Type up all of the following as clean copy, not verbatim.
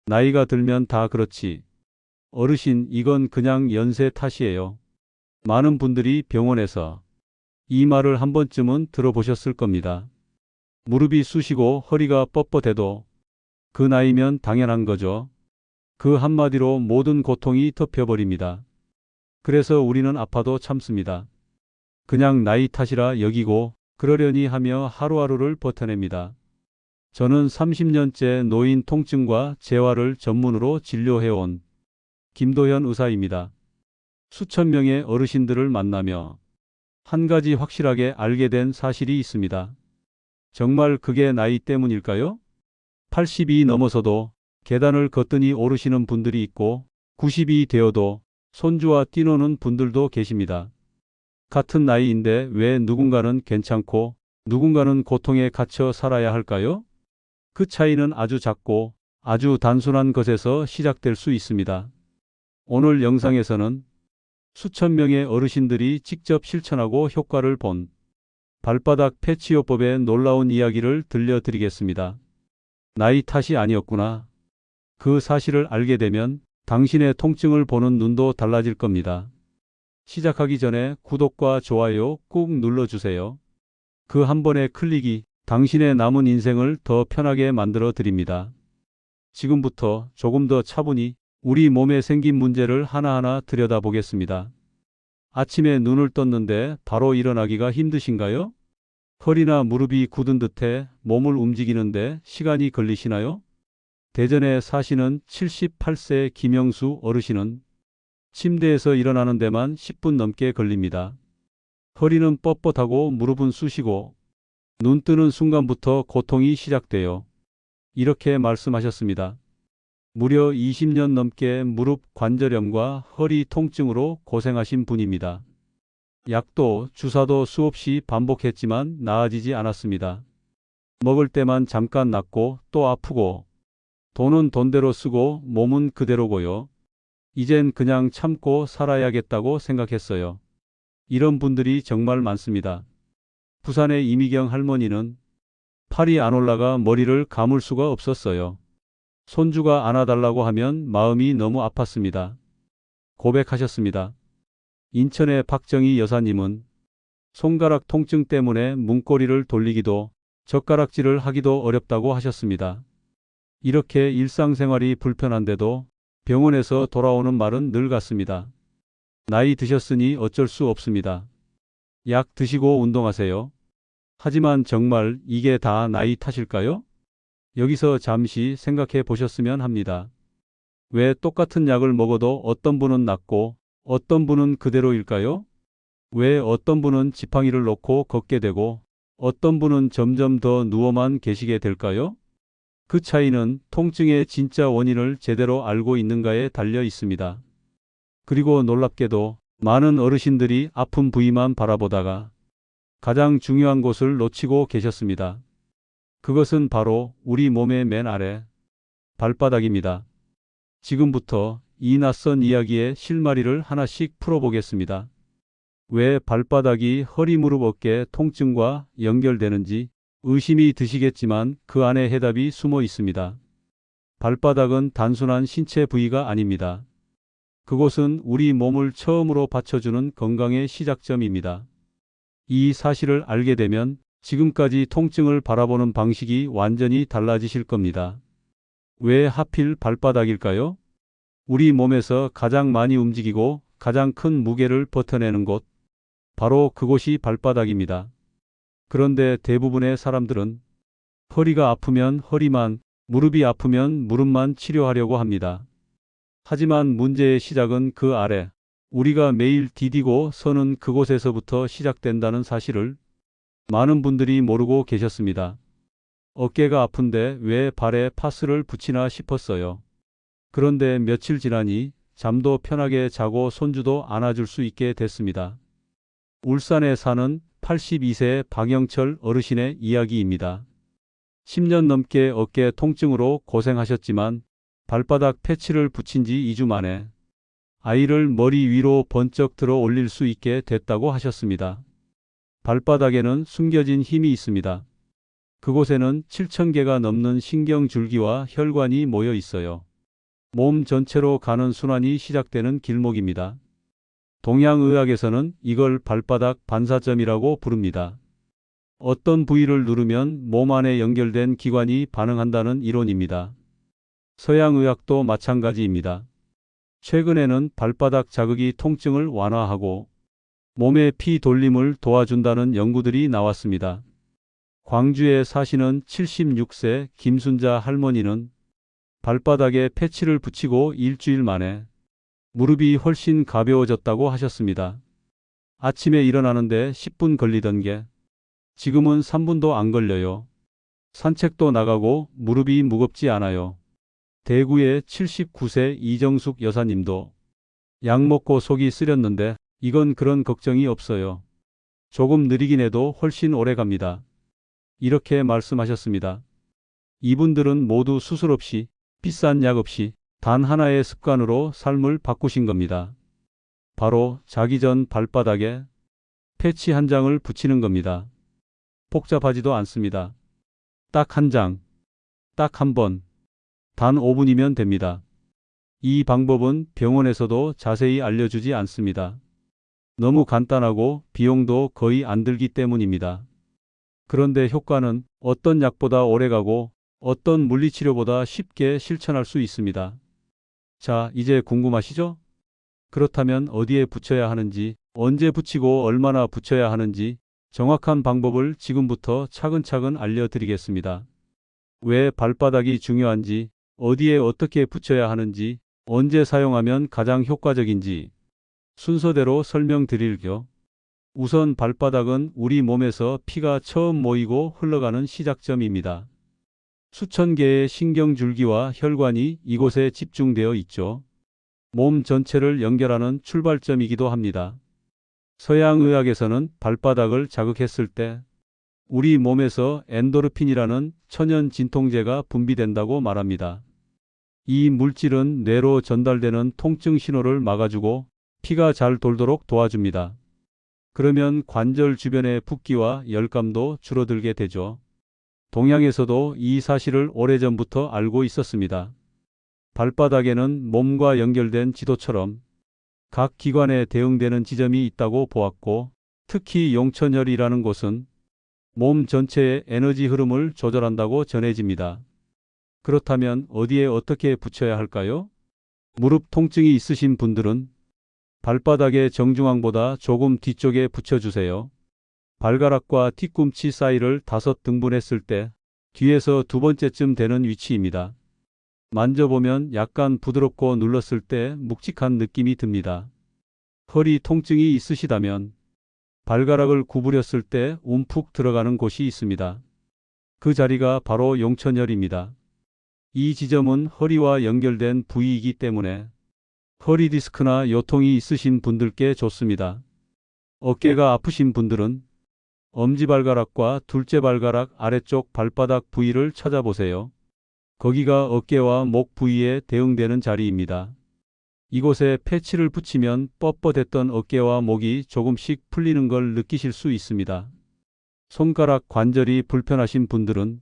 나이가 들면 다 그렇지. 어르신, 이건 그냥 연세 탓이에요. 많은 분들이 병원에서 이 말을 한 번쯤은 들어보셨을 겁니다. 무릎이 쑤시고 허리가 뻣뻣해도 그 나이면 당연한 거죠. 그 한마디로 모든 고통이 덮여버립니다. 그래서 우리는 아파도 참습니다. 그냥 나이 탓이라 여기고 그러려니 하며 하루하루를 버텨냅니다. 저는 30년째 노인 통증과 재활을 전문으로 진료해온 김도현 의사입니다. 수천 명의 어르신들을 만나며 한 가지 확실하게 알게 된 사실이 있습니다. 정말 그게 나이 때문일까요? 80이 넘어서도 계단을 거뜬히 오르시는 분들이 있고 90이 되어도 손주와 뛰노는 분들도 계십니다. 같은 나이인데 왜 누군가는 괜찮고 누군가는 고통에 갇혀 살아야 할까요? 그 차이는 아주 작고 아주 단순한 것에서 시작될 수 있습니다. 오늘 영상에서는 수천 명의 어르신들이 직접 실천하고 효과를 본 발바닥 패치요법의 놀라운 이야기를 들려드리겠습니다. 나이 탓이 아니었구나. 그 사실을 알게 되면 당신의 통증을 보는 눈도 달라질 겁니다. 시작하기 전에 구독과 좋아요 꾹 눌러주세요. 그 한 번의 클릭이 당신의 남은 인생을 더 편하게 만들어 드립니다. 지금부터 조금 더 차분히 우리 몸에 생긴 문제를 하나하나 들여다보겠습니다. 아침에 눈을 떴는데 바로 일어나기가 힘드신가요? 허리나 무릎이 굳은 듯해 몸을 움직이는데 시간이 걸리시나요? 대전에 사시는 78세 김영수 어르신은 침대에서 일어나는 데만 10분 넘게 걸립니다. 허리는 뻣뻣하고 무릎은 쑤시고 눈 뜨는 순간부터 고통이 시작돼요. 이렇게 말씀하셨습니다. 무려 20년 넘게 무릎 관절염과 허리 통증으로 고생하신 분입니다. 약도 주사도 수없이 반복했지만 나아지지 않았습니다. 먹을 때만 잠깐 낫고 또 아프고 돈은 돈대로 쓰고 몸은 그대로고요. 이젠 그냥 참고 살아야겠다고 생각했어요. 이런 분들이 정말 많습니다. 부산의 이미경 할머니는 팔이 안 올라가 머리를 감을 수가 없었어요. 손주가 안아달라고 하면 마음이 너무 아팠습니다. 고백하셨습니다. 인천의 박정희 여사님은 손가락 통증 때문에 문고리를 돌리기도 젓가락질을 하기도 어렵다고 하셨습니다. 이렇게 일상생활이 불편한데도 병원에서 돌아오는 말은 늘 같습니다. 나이 드셨으니 어쩔 수 없습니다. 약 드시고 운동하세요. 하지만 정말 이게 다 나이 탓일까요? 여기서 잠시 생각해 보셨으면 합니다. 왜 똑같은 약을 먹어도 어떤 분은 낫고 어떤 분은 그대로일까요? 왜 어떤 분은 지팡이를 놓고 걷게 되고 어떤 분은 점점 더 누워만 계시게 될까요? 그 차이는 통증의 진짜 원인을 제대로 알고 있는가에 달려 있습니다. 그리고 놀랍게도 많은 어르신들이 아픈 부위만 바라보다가 가장 중요한 곳을 놓치고 계셨습니다. 그것은 바로 우리 몸의 맨 아래 발바닥입니다. 지금부터 이 낯선 이야기의 실마리를 하나씩 풀어보겠습니다. 왜 발바닥이 허리 무릎 어깨 통증과 연결되는지 의심이 드시겠지만 그 안에 해답이 숨어 있습니다. 발바닥은 단순한 신체 부위가 아닙니다. 그곳은 우리 몸을 처음으로 받쳐주는 건강의 시작점입니다. 이 사실을 알게 되면 지금까지 통증을 바라보는 방식이 완전히 달라지실 겁니다. 왜 하필 발바닥일까요? 우리 몸에서 가장 많이 움직이고 가장 큰 무게를 버텨내는 곳, 바로 그곳이 발바닥입니다. 그런데 대부분의 사람들은 허리가 아프면 허리만, 무릎이 아프면 무릎만 치료하려고 합니다. 하지만 문제의 시작은 그 아래, 우리가 매일 디디고 서는 그곳에서부터 시작된다는 사실을 많은 분들이 모르고 계셨습니다. 어깨가 아픈데 왜 발에 파스를 붙이나 싶었어요. 그런데 며칠 지나니 잠도 편하게 자고 손주도 안아줄 수 있게 됐습니다. 울산에 사는 82세 박영철 어르신의 이야기입니다. 10년 넘게 어깨 통증으로 고생하셨지만 발바닥 패치를 붙인 지 2주 만에 아이를 머리 위로 번쩍 들어 올릴 수 있게 됐다고 하셨습니다. 발바닥에는 숨겨진 힘이 있습니다. 그곳에는 7,000개가 넘는 신경줄기와 혈관이 모여 있어요. 몸 전체로 가는 순환이 시작되는 길목입니다. 동양의학에서는 이걸 발바닥 반사점이라고 부릅니다. 어떤 부위를 누르면 몸 안에 연결된 기관이 반응한다는 이론입니다. 서양의학도 마찬가지입니다. 최근에는 발바닥 자극이 통증을 완화하고 몸의 피 돌림을 도와준다는 연구들이 나왔습니다. 광주에 사시는 76세 김순자 할머니는 발바닥에 패치를 붙이고 일주일 만에 무릎이 훨씬 가벼워졌다고 하셨습니다. 아침에 일어나는데 10분 걸리던 게 지금은 3분도 안 걸려요. 산책도 나가고 무릎이 무겁지 않아요. 대구의 79세 이정숙 여사님도 약 먹고 속이 쓰렸는데 이건 그런 걱정이 없어요. 조금 느리긴 해도 훨씬 오래 갑니다. 이렇게 말씀하셨습니다. 이분들은 모두 수술 없이 비싼 약 없이 단 하나의 습관으로 삶을 바꾸신 겁니다. 바로 자기 전 발바닥에 패치 한 장을 붙이는 겁니다. 복잡하지도 않습니다. 딱 한 장, 딱 한 번, 단 5분이면 됩니다. 이 방법은 병원에서도 자세히 알려주지 않습니다. 너무 간단하고 비용도 거의 안 들기 때문입니다. 그런데 효과는 어떤 약보다 오래가고 어떤 물리치료보다 쉽게 실천할 수 있습니다. 자, 이제 궁금하시죠? 그렇다면 어디에 붙여야 하는지, 언제 붙이고 얼마나 붙여야 하는지 정확한 방법을 지금부터 차근차근 알려드리겠습니다. 왜 발바닥이 중요한지, 어디에 어떻게 붙여야 하는지, 언제 사용하면 가장 효과적인지 순서대로 설명드릴게요. 우선 발바닥은 우리 몸에서 피가 처음 모이고 흘러가는 시작점입니다. 수천 개의 신경줄기와 혈관이 이곳에 집중되어 있죠. 몸 전체를 연결하는 출발점이기도 합니다. 서양의학에서는 발바닥을 자극했을 때 우리 몸에서 엔도르핀이라는 천연 진통제가 분비된다고 말합니다. 이 물질은 뇌로 전달되는 통증 신호를 막아주고 피가 잘 돌도록 도와줍니다. 그러면 관절 주변의 붓기와 열감도 줄어들게 되죠. 동양에서도 이 사실을 오래전부터 알고 있었습니다. 발바닥에는 몸과 연결된 지도처럼 각 기관에 대응되는 지점이 있다고 보았고, 특히 용천혈이라는 곳은 몸 전체의 에너지 흐름을 조절한다고 전해집니다. 그렇다면 어디에 어떻게 붙여야 할까요? 무릎 통증이 있으신 분들은 발바닥의 정중앙보다 조금 뒤쪽에 붙여주세요. 발가락과 뒤꿈치 사이를 5등분했을 때 뒤에서 두 번째쯤 되는 위치입니다. 만져보면 약간 부드럽고 눌렀을 때 묵직한 느낌이 듭니다. 허리 통증이 있으시다면 발가락을 구부렸을 때 움푹 들어가는 곳이 있습니다. 그 자리가 바로 용천혈입니다. 이 지점은 허리와 연결된 부위이기 때문에 허리 디스크나 요통이 있으신 분들께 좋습니다. 어깨가 아프신 분들은 엄지발가락과 둘째 발가락 아래쪽 발바닥 부위를 찾아보세요. 거기가 어깨와 목 부위에 대응되는 자리입니다. 이곳에 패치를 붙이면 뻣뻣했던 어깨와 목이 조금씩 풀리는 걸 느끼실 수 있습니다. 손가락 관절이 불편하신 분들은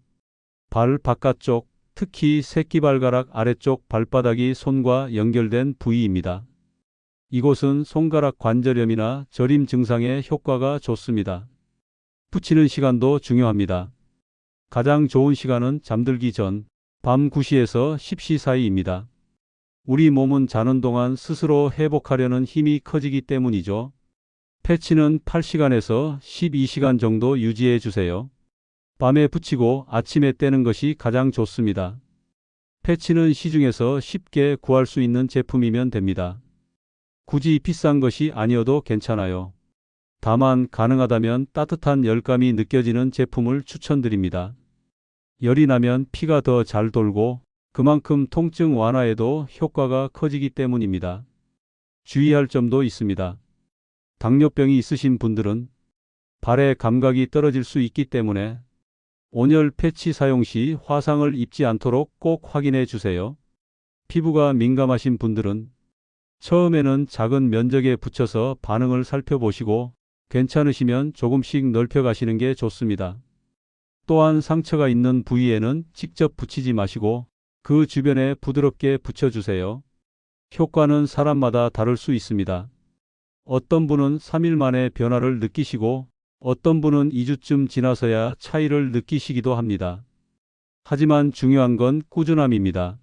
발 바깥쪽, 특히 새끼발가락 아래쪽 발바닥이 손과 연결된 부위입니다. 이곳은 손가락 관절염이나 저림 증상에 효과가 좋습니다. 붙이는 시간도 중요합니다. 가장 좋은 시간은 잠들기 전 밤 9시에서 10시 사이입니다. 우리 몸은 자는 동안 스스로 회복하려는 힘이 커지기 때문이죠. 패치는 8시간에서 12시간 정도 유지해 주세요. 밤에 붙이고 아침에 떼는 것이 가장 좋습니다. 패치는 시중에서 쉽게 구할 수 있는 제품이면 됩니다. 굳이 비싼 것이 아니어도 괜찮아요. 다만 가능하다면 따뜻한 열감이 느껴지는 제품을 추천드립니다. 열이 나면 피가 더 잘 돌고 그만큼 통증 완화에도 효과가 커지기 때문입니다. 주의할 점도 있습니다. 당뇨병이 있으신 분들은 발의 감각이 떨어질 수 있기 때문에 온열 패치 사용 시 화상을 입지 않도록 꼭 확인해 주세요. 피부가 민감하신 분들은 처음에는 작은 면적에 붙여서 반응을 살펴보시고 괜찮으시면 조금씩 넓혀 가시는 게 좋습니다. 또한 상처가 있는 부위에는 직접 붙이지 마시고 그 주변에 부드럽게 붙여주세요. 효과는 사람마다 다를 수 있습니다. 어떤 분은 3일 만에 변화를 느끼시고 어떤 분은 2주쯤 지나서야 차이를 느끼시기도 합니다. 하지만 중요한 건 꾸준함입니다.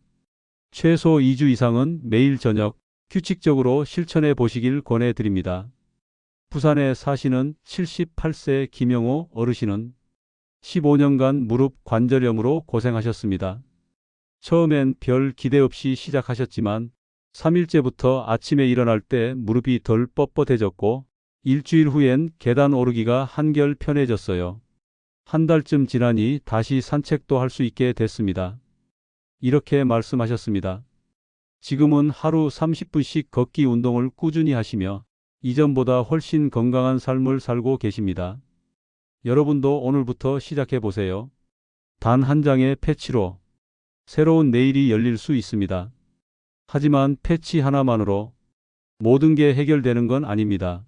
최소 2주 이상은 매일 저녁 규칙적으로 실천해 보시길 권해드립니다. 부산에 사시는 78세 김영호 어르신은 15년간 무릎 관절염으로 고생하셨습니다. 처음엔 별 기대 없이 시작하셨지만 3일째부터 아침에 일어날 때 무릎이 덜 뻣뻣해졌고 일주일 후엔 계단 오르기가 한결 편해졌어요. 한 달쯤 지나니 다시 산책도 할 수 있게 됐습니다. 이렇게 말씀하셨습니다. 지금은 하루 30분씩 걷기 운동을 꾸준히 하시며 이전보다 훨씬 건강한 삶을 살고 계십니다. 여러분도 오늘부터 시작해 보세요. 단 한 장의 패치로 새로운 내일이 열릴 수 있습니다. 하지만 패치 하나만으로 모든 게 해결되는 건 아닙니다.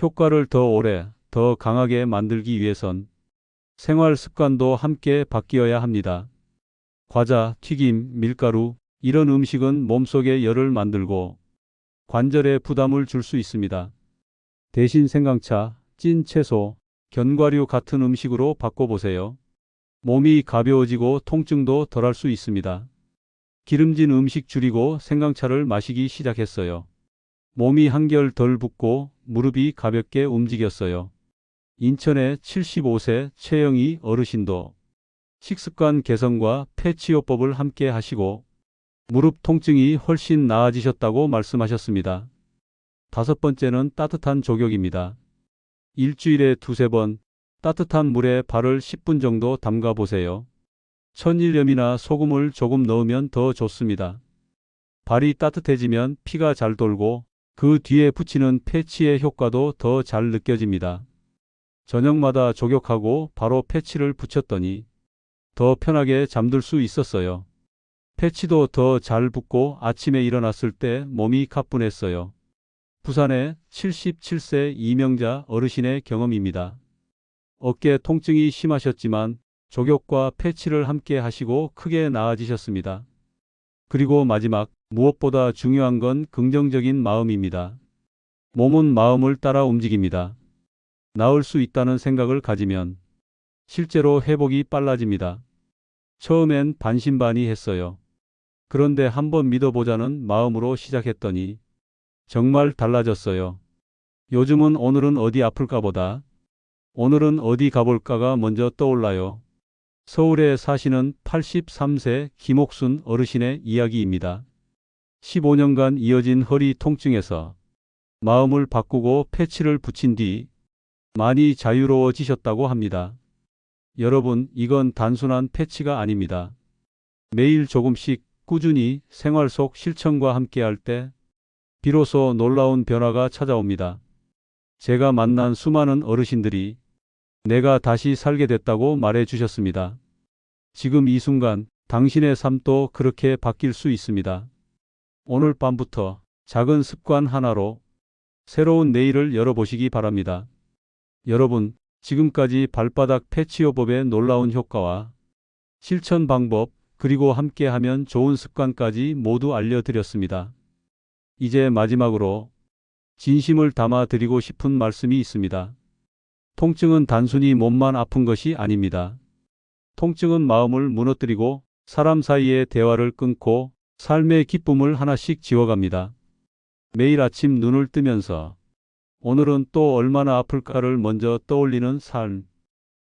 효과를 더 오래, 더 강하게 만들기 위해선 생활 습관도 함께 바뀌어야 합니다. 과자, 튀김, 밀가루, 이런 음식은 몸속에 열을 만들고 관절에 부담을 줄 수 있습니다. 대신 생강차, 찐 채소, 견과류 같은 음식으로 바꿔보세요. 몸이 가벼워지고 통증도 덜할 수 있습니다. 기름진 음식 줄이고 생강차를 마시기 시작했어요. 몸이 한결 덜 붓고 무릎이 가볍게 움직였어요. 인천의 75세 최영희 어르신도 식습관 개선과 패치요법을 함께 하시고 무릎 통증이 훨씬 나아지셨다고 말씀하셨습니다. 5번째는 따뜻한 족욕입니다. 일주일에 2~3번 따뜻한 물에 발을 10분 정도 담가 보세요. 천일염이나 소금을 조금 넣으면 더 좋습니다. 발이 따뜻해지면 피가 잘 돌고 그 뒤에 붙이는 패치의 효과도 더 잘 느껴집니다. 저녁마다 족욕하고 바로 패치를 붙였더니 더 편하게 잠들 수 있었어요. 패치도 더 잘 붙고 아침에 일어났을 때 몸이 가뿐했어요. 부산의 77세 이명자 어르신의 경험입니다. 어깨 통증이 심하셨지만 족욕과 패치를 함께 하시고 크게 나아지셨습니다. 그리고 마지막, 무엇보다 중요한 건 긍정적인 마음입니다. 몸은 마음을 따라 움직입니다. 나을 수 있다는 생각을 가지면 실제로 회복이 빨라집니다. 처음엔 반신반의했어요. 그런데 한번 믿어보자는 마음으로 시작했더니 정말 달라졌어요. 요즘은 오늘은 어디 아플까 보다, 오늘은 어디 가볼까가 먼저 떠올라요. 서울에 사시는 83세 김옥순 어르신의 이야기입니다. 15년간 이어진 허리 통증에서 마음을 바꾸고 패치를 붙인 뒤 많이 자유로워지셨다고 합니다. 여러분, 이건 단순한 패치가 아닙니다. 매일 조금씩 꾸준히 생활 속 실천과 함께할 때 비로소 놀라운 변화가 찾아옵니다. 제가 만난 수많은 어르신들이 내가 다시 살게 됐다고 말해 주셨습니다. 지금 이 순간 당신의 삶도 그렇게 바뀔 수 있습니다. 오늘 밤부터 작은 습관 하나로 새로운 내일을 열어보시기 바랍니다. 여러분, 지금까지 발바닥 패치요법의 놀라운 효과와 실천 방법, 그리고 함께하면 좋은 습관까지 모두 알려드렸습니다. 이제 마지막으로 진심을 담아 드리고 싶은 말씀이 있습니다. 통증은 단순히 몸만 아픈 것이 아닙니다. 통증은 마음을 무너뜨리고 사람 사이의 대화를 끊고 삶의 기쁨을 하나씩 지워갑니다. 매일 아침 눈을 뜨면서 오늘은 또 얼마나 아플까를 먼저 떠올리는 삶.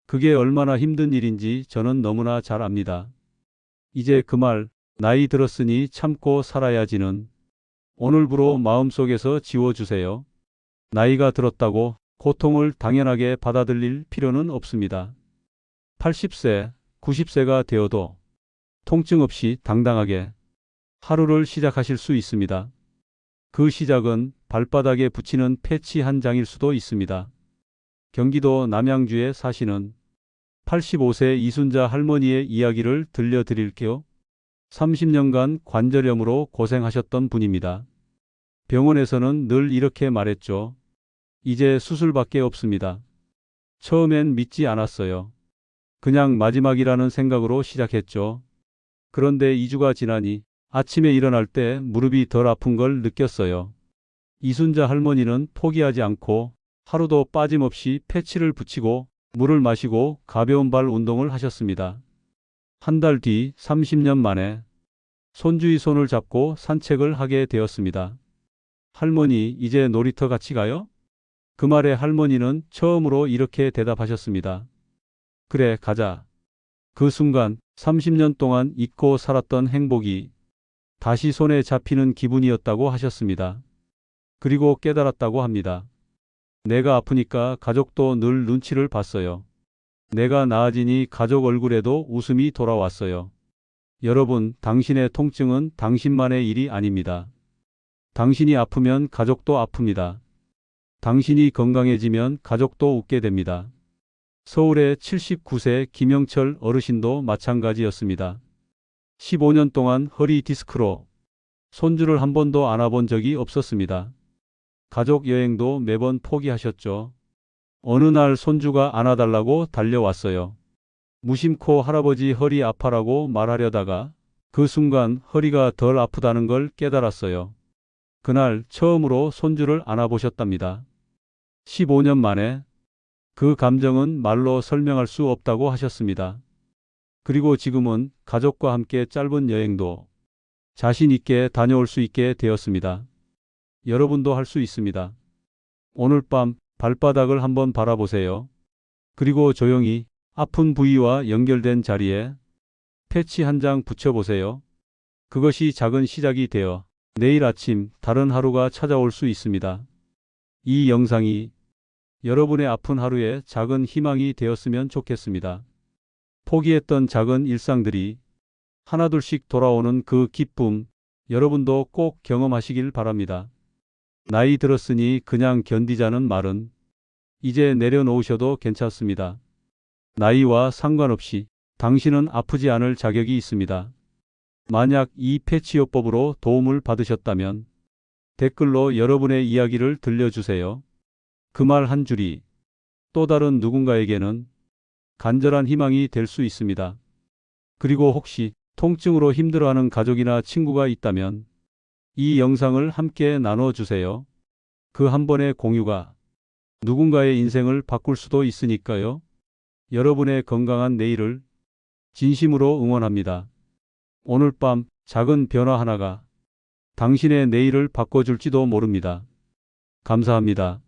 그게 얼마나 힘든 일인지 저는 너무나 잘 압니다. 이제 그 말, 나이 들었으니 참고 살아야지는 오늘부로 마음속에서 지워주세요. 나이가 들었다고 고통을 당연하게 받아들일 필요는 없습니다. 80세, 90세가 되어도 통증 없이 당당하게 하루를 시작하실 수 있습니다. 그 시작은 발바닥에 붙이는 패치 한 장일 수도 있습니다. 경기도 남양주에 사시는 85세 이순자 할머니의 이야기를 들려드릴게요. 30년간 관절염으로 고생하셨던 분입니다. 병원에서는 늘 이렇게 말했죠. 이제 수술밖에 없습니다. 처음엔 믿지 않았어요. 그냥 마지막이라는 생각으로 시작했죠. 그런데 2주가 지나니 아침에 일어날 때 무릎이 덜 아픈 걸 느꼈어요. 이순자 할머니는 포기하지 않고 하루도 빠짐없이 패치를 붙이고 물을 마시고 가벼운 발 운동을 하셨습니다. 한 달 뒤 30년 만에 손주의 손을 잡고 산책을 하게 되었습니다. 할머니, 이제 놀이터 같이 가요? 그 말에 할머니는 처음으로 이렇게 대답하셨습니다. 그래, 가자. 그 순간 30년 동안 잊고 살았던 행복이 다시 손에 잡히는 기분이었다고 하셨습니다. 그리고 깨달았다고 합니다. 내가 아프니까 가족도 늘 눈치를 봤어요. 내가 나아지니 가족 얼굴에도 웃음이 돌아왔어요. 여러분, 당신의 통증은 당신만의 일이 아닙니다. 당신이 아프면 가족도 아픕니다. 당신이 건강해지면 가족도 웃게 됩니다. 서울의 79세 김영철 어르신도 마찬가지였습니다. 15년 동안 허리 디스크로 손주를 한 번도 안아본 적이 없었습니다. 가족 여행도 매번 포기하셨죠. 어느 날 손주가 안아달라고 달려왔어요. 무심코 할아버지 허리 아파라고 말하려다가 그 순간 허리가 덜 아프다는 걸 깨달았어요. 그날 처음으로 손주를 안아보셨답니다. 15년 만에 그 감정은 말로 설명할 수 없다고 하셨습니다. 그리고 지금은 가족과 함께 짧은 여행도 자신 있게 다녀올 수 있게 되었습니다. 여러분도 할 수 있습니다. 오늘 밤 발바닥을 한번 바라보세요. 그리고 조용히 아픈 부위와 연결된 자리에 패치 한 장 붙여보세요. 그것이 작은 시작이 되어 내일 아침 다른 하루가 찾아올 수 있습니다. 이 영상이 여러분의 아픈 하루에 작은 희망이 되었으면 좋겠습니다. 포기했던 작은 일상들이 하나둘씩 돌아오는 그 기쁨, 여러분도 꼭 경험하시길 바랍니다. 나이 들었으니 그냥 견디자는 말은 이제 내려놓으셔도 괜찮습니다. 나이와 상관없이 당신은 아프지 않을 자격이 있습니다. 만약 이 패치요법으로 도움을 받으셨다면 댓글로 여러분의 이야기를 들려주세요. 그 말 한 줄이 또 다른 누군가에게는 간절한 희망이 될 수 있습니다. 그리고 혹시 통증으로 힘들어하는 가족이나 친구가 있다면 이 영상을 함께 나눠주세요. 그 한 번의 공유가 누군가의 인생을 바꿀 수도 있으니까요. 여러분의 건강한 내일을 진심으로 응원합니다. 오늘 밤 작은 변화 하나가 당신의 내일을 바꿔줄지도 모릅니다. 감사합니다.